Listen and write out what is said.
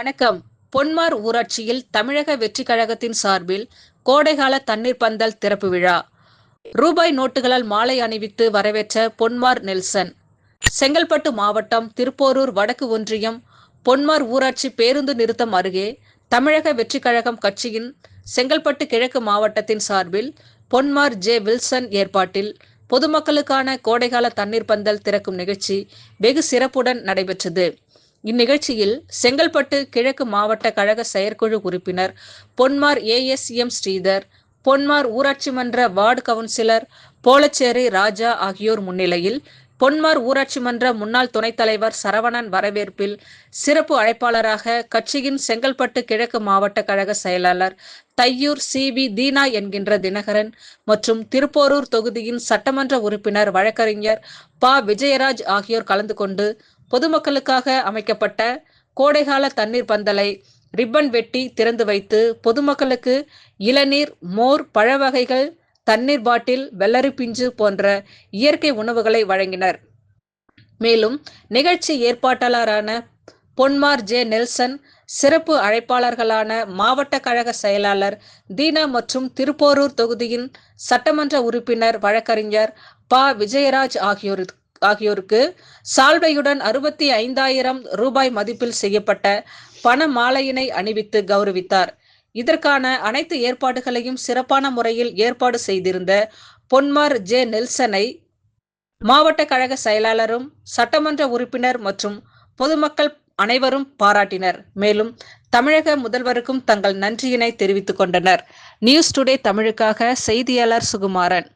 வணக்கம். பொன்மார் ஊராட்சியில் தமிழக வெற்றிக் கழகத்தின் சார்பில் கோடைகால தண்ணீர் பந்தல் திறப்பு விழா. ரூபாய் நோட்டுகளால் மாலை அணிவித்து வரவேற்ற பொன்மார் நெல்சன். செங்கல்பட்டு மாவட்டம் திருப்போரூர் வடக்கு ஒன்றியம் பொன்மார் ஊராட்சி பேருந்து நிறுத்தம் அருகே தமிழக வெற்றிக் கழகம் கட்சியின் செங்கல்பட்டு கிழக்கு மாவட்டத்தின் சார்பில் பொன்மார் ஜே வில்சன் ஏற்பாட்டில் பொதுமக்களுக்கான கோடைகால தண்ணீர் பந்தல் திறக்கும் நிகழ்ச்சி வெகு சிறப்புடன் நடைபெற்றது. இந்நிகழ்ச்சியில் செங்கல்பட்டு கிழக்கு மாவட்ட கழக செயற்குழு உறுப்பினர் பொன்மார் ASM ஸ்ரீதர், பொன்மார் ஊராட்சி மன்ற வார்டு கவுன்சிலர் போலச்சேரி ராஜா ஆகியோர் முன்னிலையில் பொன்மார் ஊராட்சி மன்ற முன்னாள் துணைத் தலைவர் சரவணன் வரவேற்பில் சிறப்பு அழைப்பாளராக கட்சியின் செங்கல்பட்டு கிழக்கு மாவட்ட கழக செயலாளர் தையூர் CV தீனா என்கின்ற தினகரன் மற்றும் திருப்போரூர் தொகுதியின் சட்டமன்ற உறுப்பினர் வழக்கறிஞர் விஜயராஜ் ஆகியோர் கலந்து கொண்டு பொதுமக்களுக்காக அமைக்கப்பட்ட கோடைகால தண்ணீர் பந்தலை ரிப்பன் வெட்டி திறந்து வைத்து பொதுமக்களுக்கு இளநீர், மோர், பழ வகைகள், தண்ணீர் பாட்டில், வெள்ளரி பிஞ்சு போன்ற இயற்கை உணவுகளை வழங்கினர். மேலும் நிகழ்ச்சி ஏற்பாட்டாளரான பொன்மார் ஜே நெல்சன், சிறப்பு அழைப்பாளர்களான மாவட்ட கழக செயலாளர் தீனா மற்றும் திருப்போரூர் தொகுதியின் சட்டமன்ற உறுப்பினர் வழக்கறிஞர் விஜயராஜ் ஆகியோருக்கு சால்வையுடன் 65,000 ரூபாய் மதிப்பில் செய்யப்பட்ட பண மாலையினை அணிவித்து கௌரவித்தார். இதற்கான அனைத்து ஏற்பாடுகளையும் சிறப்பான முறையில் ஏற்பாடு செய்திருந்த பொன்மார் ஜே நெல்சனை மாவட்ட கழக செயலாளரும் சட்டமன்ற உறுப்பினர் மற்றும் பொதுமக்கள் அனைவரும் பாராட்டினர். மேலும் தமிழக முதல்வருக்கும் தங்கள் நன்றியினை தெரிவித்துக் கொண்டனர். நியூஸ் டுடே தமிழுக்காக செய்தியாளர் சுகுமாரன்.